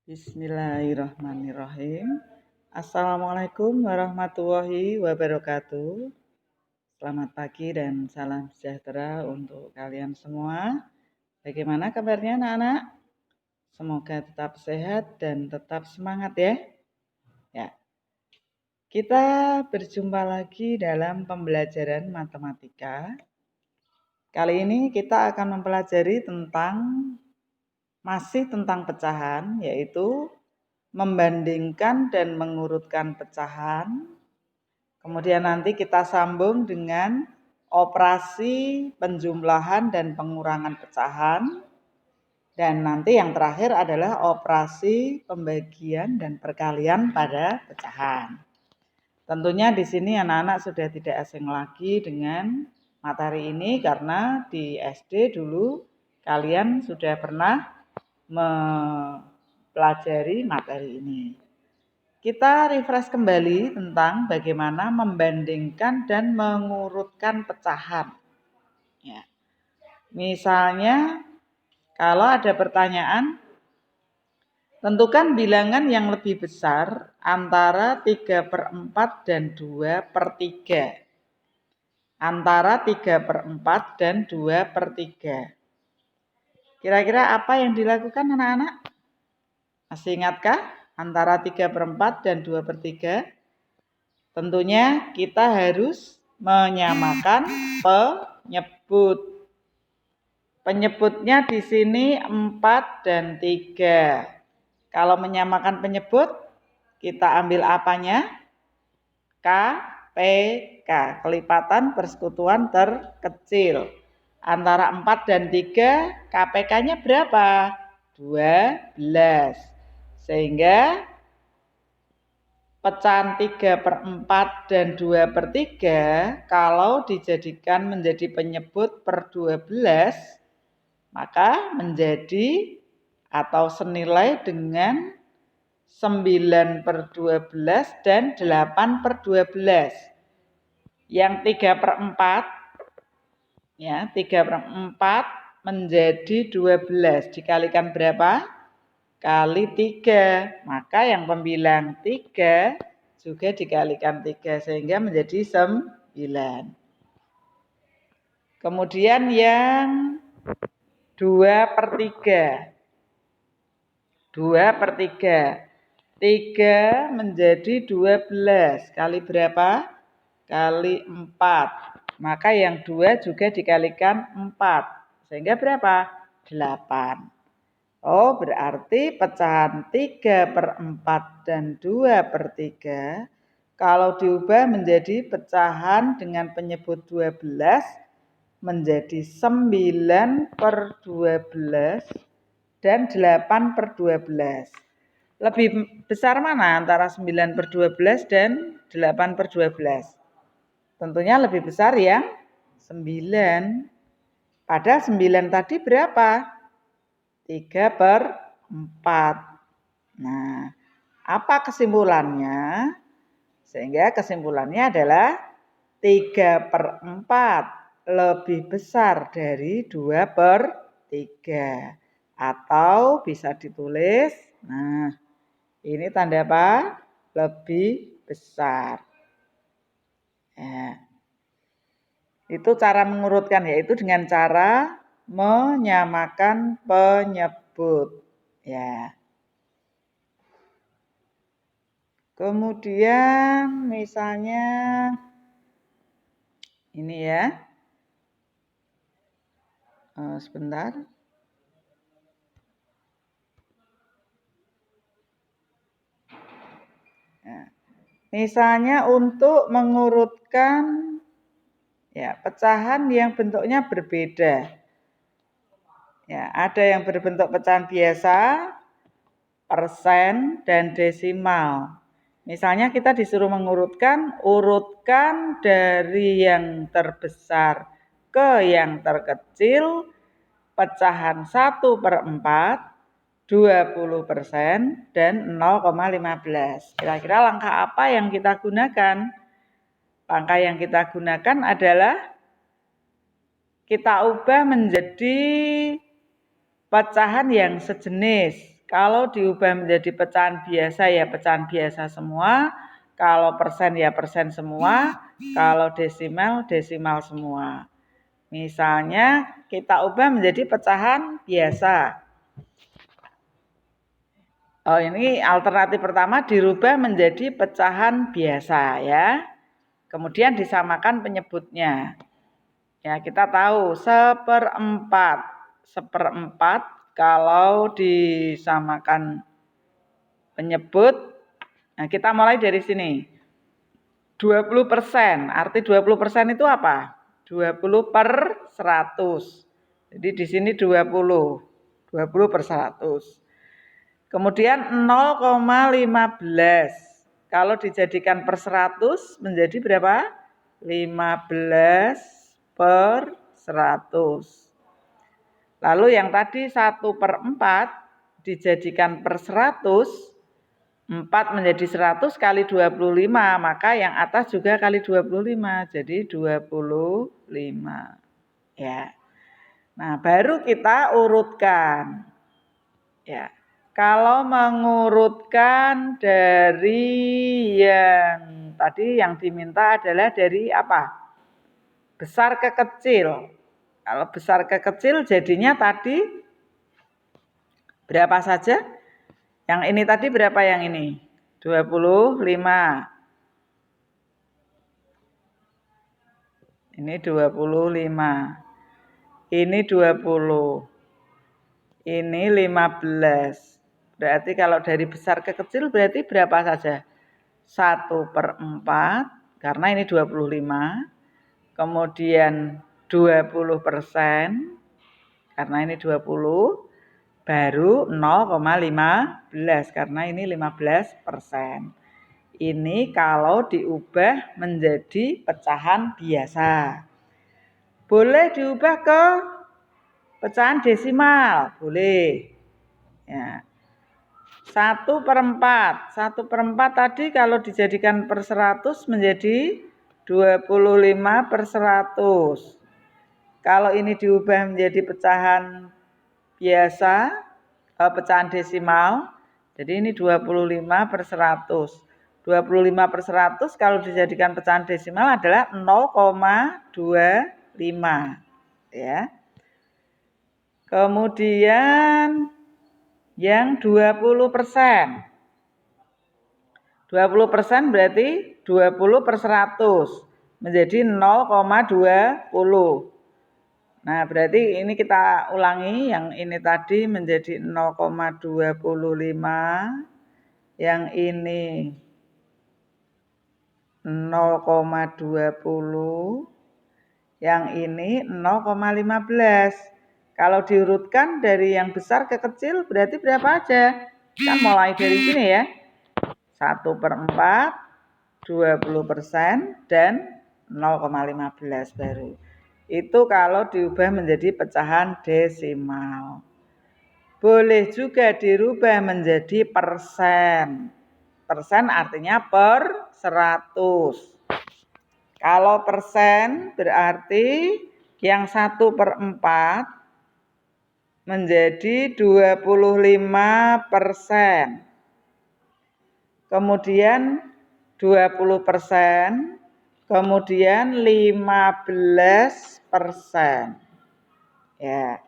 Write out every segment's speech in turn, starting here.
Bismillahirrahmanirrahim. Assalamualaikum warahmatullahi wabarakatuh. Selamat pagi dan salam sejahtera untuk kalian semua. Bagaimana kabarnya anak-anak? Semoga tetap sehat dan tetap semangat ya. Ya. Kita berjumpa lagi dalam pembelajaran matematika. Kali ini kita akan mempelajari masih tentang pecahan, yaitu membandingkan dan mengurutkan pecahan. Kemudian nanti kita sambung dengan operasi penjumlahan dan pengurangan pecahan. Dan nanti yang terakhir adalah operasi pembagian dan perkalian pada pecahan. Tentunya di sini anak-anak sudah tidak asing lagi dengan materi ini karena di SD dulu kalian sudah pernah mempelajari materi ini. Kita refresh kembali tentang bagaimana membandingkan dan mengurutkan pecahan. Ya. Misalnya, kalau ada pertanyaan, tentukan bilangan yang lebih besar antara 3/4 dan 2/3. Antara 3/4 dan 2/3. Kira-kira apa yang dilakukan anak-anak? Masih ingatkah? Antara 3/4 dan 2/3? Tentunya kita harus menyamakan penyebut. Penyebutnya di sini 4 dan 3. Kalau menyamakan penyebut, kita ambil apanya? KPK, kelipatan persekutuan terkecil. Antara 4 dan 3, KPK-nya berapa? 12. Sehingga pecahan 3/4 dan 2/3 kalau dijadikan menjadi penyebut per 12, maka menjadi atau senilai dengan 9/12 dan 8/12. Yang 3/4 ya, 3/4 menjadi 12 dikalikan berapa? Kali 3. Maka yang pembilang 3 juga dikalikan 3 sehingga menjadi 9. Kemudian yang 2/3. 2/3. 3 menjadi 12 kali berapa? Kali 4. Maka yang 2 juga dikalikan 4. Sehingga berapa? 8. Oh, berarti pecahan 3/4 dan 2/3 kalau diubah menjadi pecahan dengan penyebut 12 menjadi 9/12 dan 8/12. Lebih besar mana antara 9/12 dan 8/12? Tentunya lebih besar yang 9. Padahal 9 tadi berapa? 3/4. Nah, apa kesimpulannya? Sehingga kesimpulannya adalah 3/4 lebih besar dari 2/3. Atau bisa ditulis, nah ini tanda apa? Lebih besar. Ya. Itu cara mengurutkan, yaitu dengan cara menyamakan penyebut. Ya. Kemudian misalnya ini ya. Sebentar. Ya. Misalnya untuk mengurutkan ya, pecahan yang bentuknya berbeda. Ya, ada yang berbentuk pecahan biasa, persen, dan desimal. Misalnya kita disuruh mengurutkan, urutkan dari yang terbesar ke yang terkecil, pecahan 1/4, 20%, dan 0,15. Kira-kira langkah apa yang kita gunakan? Langkah yang kita gunakan adalah kita ubah menjadi pecahan yang sejenis. Kalau diubah menjadi pecahan biasa ya pecahan biasa semua, kalau persen ya persen semua, kalau desimal desimal semua. Misalnya kita ubah menjadi pecahan biasa. Oh, ini alternatif pertama dirubah menjadi pecahan biasa ya. Kemudian disamakan penyebutnya. Ya, kita tahu seperempat kalau disamakan penyebut. Nah, kita mulai dari sini. 20%. Arti 20% itu apa? 20 per 100. Jadi di sini 20. 20 per 100. Kemudian 0,15. Kalau dijadikan per 100 menjadi berapa? 15 per 100. Lalu yang tadi 1/4 dijadikan per 100, 4 menjadi 100 kali 25, maka yang atas juga kali 25, jadi 25. Ya. Nah, baru kita urutkan. Ya. Kalau mengurutkan dari yang tadi yang diminta adalah dari apa? Besar ke kecil. Kalau besar ke kecil jadinya tadi berapa saja? Yang ini tadi berapa yang ini? 25. Ini 25. Ini 20. Ini 15. Berarti kalau dari besar ke kecil berarti berapa saja? 1/4, karena ini 25. Kemudian 20%, karena ini 20. Baru 0,15, karena ini 15%. Ini kalau diubah menjadi pecahan biasa. Boleh diubah ke pecahan desimal, boleh. Ya. 1/4. 1/4 tadi kalau dijadikan per 100 menjadi 25 per 100. Kalau ini diubah menjadi pecahan biasa, pecahan desimal, jadi ini 25 per 100. 25 per 100 kalau dijadikan pecahan desimal adalah 0,25. Ya. Kemudian yang 20%. 20% berarti 20 per 100 menjadi 0,20. Nah, berarti ini kita ulangi, yang ini tadi menjadi 0,25, yang ini 0,20, yang ini 0,15. Kalau diurutkan dari yang besar ke kecil berarti berapa aja? Kan mulai dari sini ya. 1/4, 20%, dan 0,15 baru. Itu kalau diubah menjadi pecahan desimal. Boleh juga dirubah menjadi persen. Persen artinya per 100. Kalau persen berarti yang 1/4 menjadi 25%. Kemudian 20%, kemudian 15%. Ya.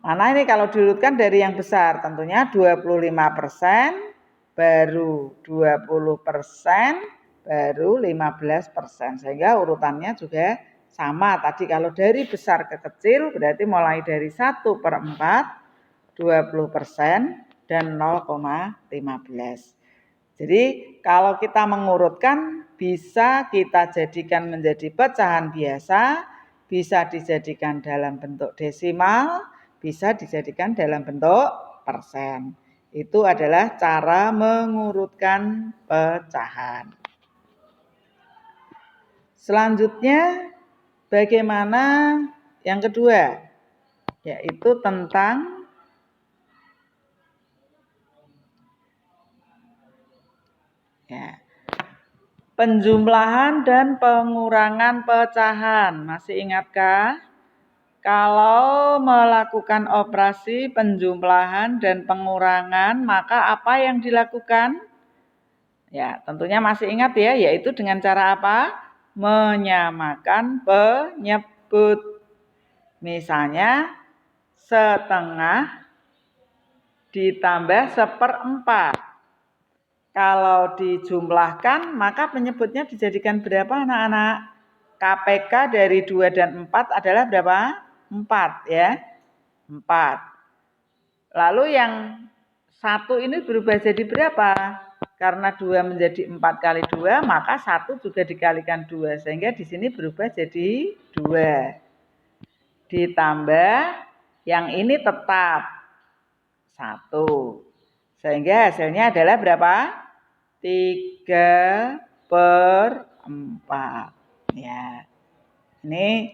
Mana ini kalau diurutkan dari yang besar, tentunya 25%, baru 20%, baru 15%. Sehingga urutannya juga sama. Tadi kalau dari besar ke kecil berarti mulai dari 1/4, 20%, dan 0,15. Jadi kalau kita mengurutkan bisa kita jadikan menjadi pecahan biasa, bisa dijadikan dalam bentuk desimal, bisa dijadikan dalam bentuk persen. Itu adalah cara mengurutkan pecahan. Selanjutnya bagaimana yang kedua? Yaitu tentang penjumlahan dan pengurangan pecahan. Masih ingatkah? Kalau melakukan operasi penjumlahan dan pengurangan, maka apa yang dilakukan? Ya, tentunya masih ingat ya, yaitu dengan cara apa? Menyamakan penyebut. Misalnya, setengah ditambah seperempat. Kalau dijumlahkan, maka penyebutnya dijadikan berapa anak-anak? KPK dari 2 dan 4 adalah berapa? 4 ya. 4. Lalu yang 1 ini berubah jadi berapa? Karena 2 menjadi 4 kali 2, maka 1 juga dikalikan 2. Sehingga di sini berubah jadi 2. Ditambah yang ini tetap 1. Sehingga hasilnya adalah berapa? 3/4. Ya. Ini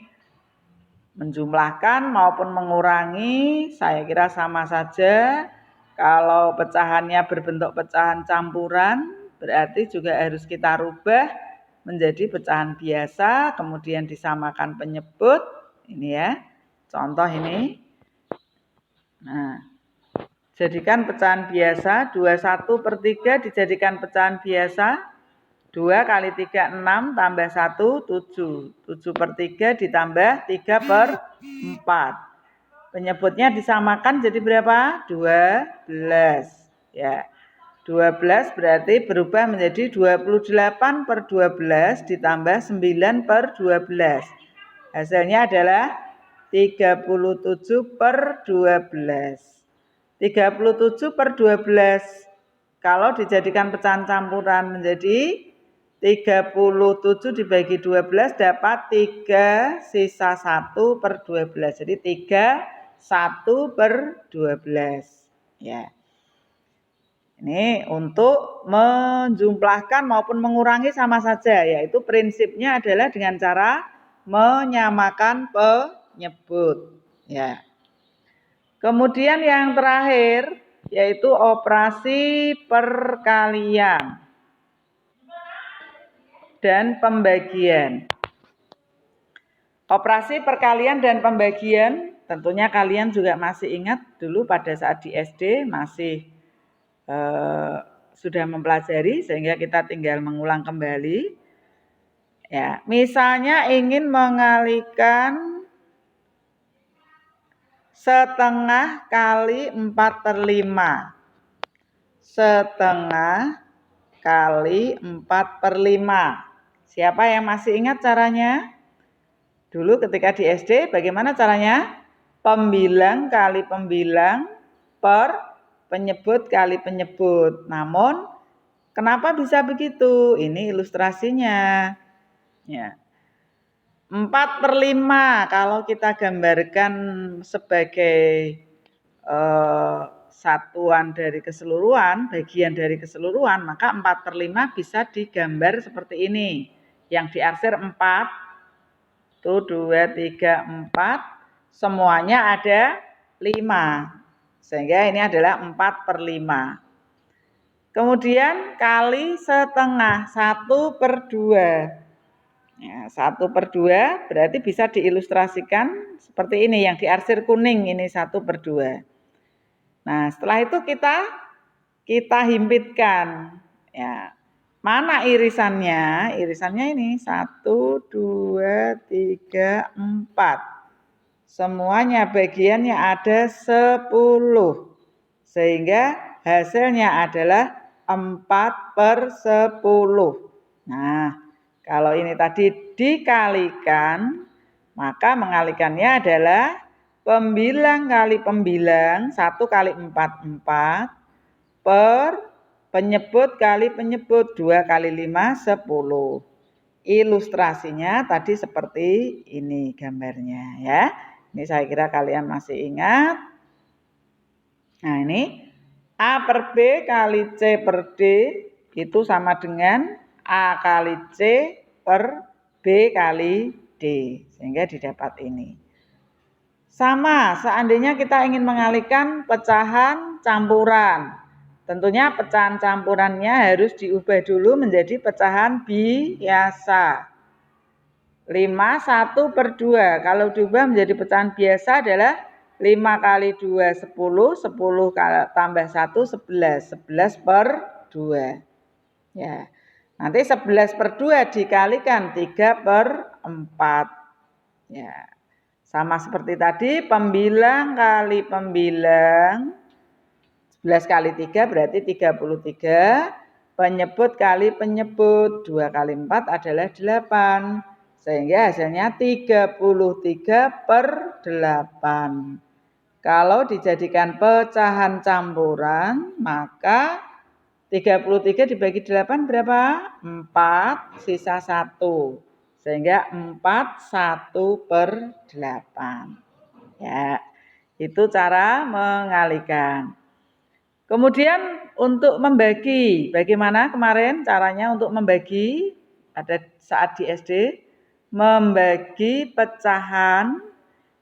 menjumlahkan maupun mengurangi saya kira sama saja. Kalau pecahannya berbentuk pecahan campuran, berarti juga harus kita rubah menjadi pecahan biasa, kemudian disamakan penyebut. Ini ya, contoh ini. Nah, jadikan pecahan biasa, 21/3 dijadikan pecahan biasa. 2 kali 3, 6, tambah 1, 7. 7/3 ditambah 3/4. Penyebutnya disamakan jadi berapa? 12. Ya. 12 berarti berubah menjadi 28/12 ditambah 9/12. Hasilnya adalah 37/12. 37/12 kalau dijadikan pecahan campuran menjadi 37 dibagi 12 dapat 3 sisa 1/12. Jadi 3 1/12. Ya. Ini untuk menjumlahkan maupun mengurangi sama saja, yaitu prinsipnya adalah dengan cara menyamakan penyebut. Ya. Kemudian yang terakhir yaitu operasi perkalian dan pembagian. Operasi perkalian dan pembagian tentunya kalian juga masih ingat dulu pada saat di SD masih sudah mempelajari sehingga kita tinggal mengulang kembali. Ya, misalnya ingin mengalikan setengah kali 4/5. Setengah kali 4/5. Siapa yang masih ingat caranya? Dulu ketika di SD bagaimana caranya? Pembilang kali pembilang per penyebut kali penyebut. Namun kenapa bisa begitu? Ini ilustrasinya. Ya. 4/5 kalau kita gambarkan sebagai satuan dari keseluruhan, bagian dari keseluruhan, maka 4/5 bisa digambar seperti ini. Yang diarsir 4, tuh 2, 3, 4, semuanya ada 5. Sehingga ini adalah 4/5. Kemudian kali setengah, 1/2. Ya, 1/2 berarti bisa diilustrasikan seperti ini, yang diarsir kuning ini 1/2. Nah, setelah itu kita himpitkan. Ya. Mana irisannya? Irisannya ini 1, 2, 3, 4. Semuanya bagiannya ada 10. Sehingga hasilnya adalah 4/10. Nah, kalau ini tadi dikalikan, maka mengalikannya adalah pembilang kali pembilang, 1 kali 4, 4, per penyebut kali penyebut, 2 kali 5, 10. Ilustrasinya tadi seperti ini gambarnya ya. Ini saya kira kalian masih ingat. Nah ini A per B kali C per D itu sama dengan A kali C per B kali D. Sehingga didapat ini. Sama, seandainya kita ingin mengalihkan pecahan campuran. Tentunya pecahan campurannya harus diubah dulu menjadi pecahan biasa. 5 1/2. Kalau diubah menjadi pecahan biasa adalah 5 kali 2 10, 10 tambah 1 11, 11/2. Ya. Nanti 11/2 dikalikan 3/4. Ya. Sama seperti tadi, pembilang kali pembilang 11 kali 3 berarti 33. Penyebut kali penyebut 2 kali 4 adalah 8. Sehingga hasilnya 33/8. Kalau dijadikan pecahan campuran, maka 33 dibagi 8 berapa? 4, sisa 1. Sehingga 4 1/8. Ya, itu cara mengalihkan. Kemudian untuk membagi, bagaimana kemarin caranya untuk membagi pada saat di SD? Membagi pecahan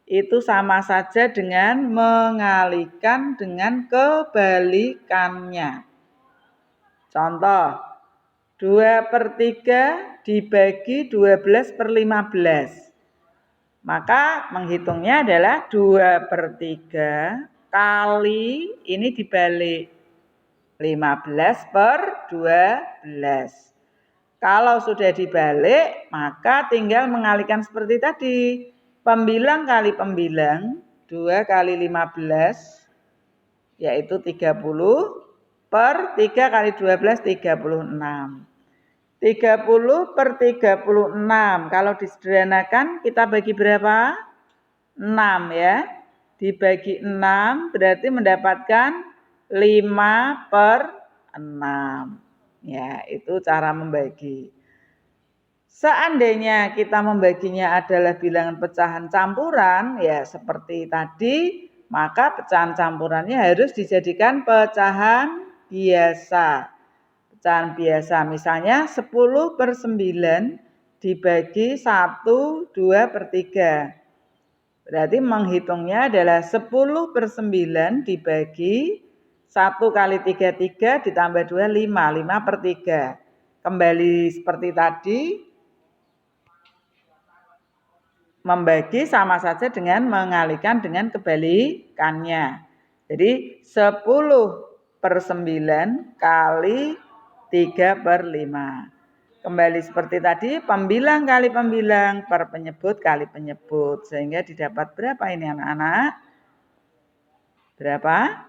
itu sama saja dengan mengalihkan dengan kebalikannya. Contoh, 2/3 dibagi 12/15. Maka menghitungnya adalah 2/3 kali ini dibalik 15/12. Kalau sudah dibalik, maka tinggal mengalihkan seperti tadi. Pembilang kali pembilang 2 kali 15 yaitu 30 per 3 kali 12 36. 30/36 kalau disederhanakan kita bagi berapa? 6 ya. Dibagi 6 berarti mendapatkan 5/6. Ya, itu cara membagi. Seandainya kita membaginya adalah bilangan pecahan campuran, ya seperti tadi, maka pecahan campurannya harus dijadikan pecahan biasa. Pecahan biasa misalnya 10/9 dibagi 1 2/3. Berarti menghitungnya adalah 10/9 dibagi 1 kali 3 ditambah 2 5, 5/3. Kembali seperti tadi, membagi sama saja dengan mengalihkan dengan kebalikannya. Jadi 10/9 kali 3/5. Kembali seperti tadi, pembilang kali pembilang per penyebut kali penyebut. Sehingga didapat berapa ini anak-anak? Berapa?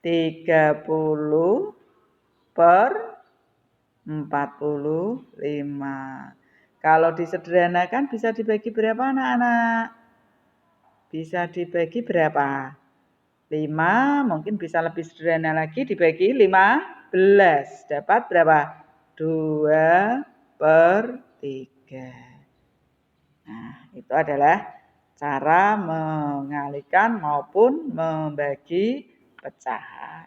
30/45. Kalau disederhanakan bisa dibagi berapa anak-anak? Bisa dibagi berapa? 5, mungkin bisa lebih sederhana lagi dibagi 15. Dapat berapa? 2/3. Nah, itu adalah cara mengalihkan maupun membagi pecahan.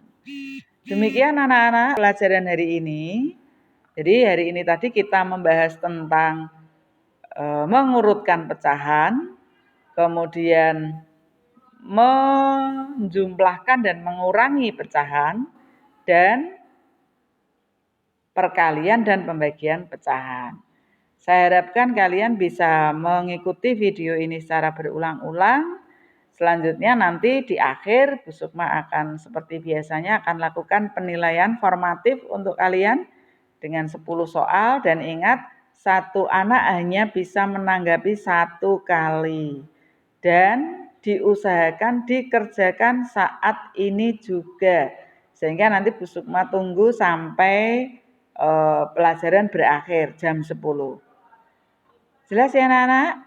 Demikian anak-anak pelajaran hari ini. Jadi hari ini tadi kita membahas tentang mengurutkan pecahan, kemudian menjumlahkan dan mengurangi pecahan, dan perkalian dan pembagian pecahan. Saya harapkan kalian bisa mengikuti video ini secara berulang-ulang. Selanjutnya nanti di akhir Bu Sukma akan seperti biasanya akan lakukan penilaian formatif untuk kalian dengan 10 soal, dan ingat satu anak hanya bisa menanggapi 1 kali. Dan diusahakan dikerjakan saat ini juga. Sehingga nanti Bu Sukma tunggu sampai pelajaran berakhir jam 10. Jelas ya anak-anak?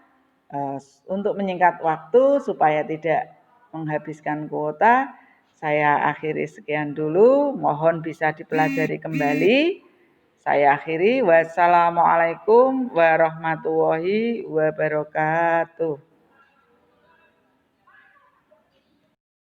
Untuk menyingkat waktu supaya tidak menghabiskan kuota, saya akhiri sekian dulu. Mohon bisa dipelajari kembali. Saya akhiri. Wassalamualaikum warahmatullahi wabarakatuh.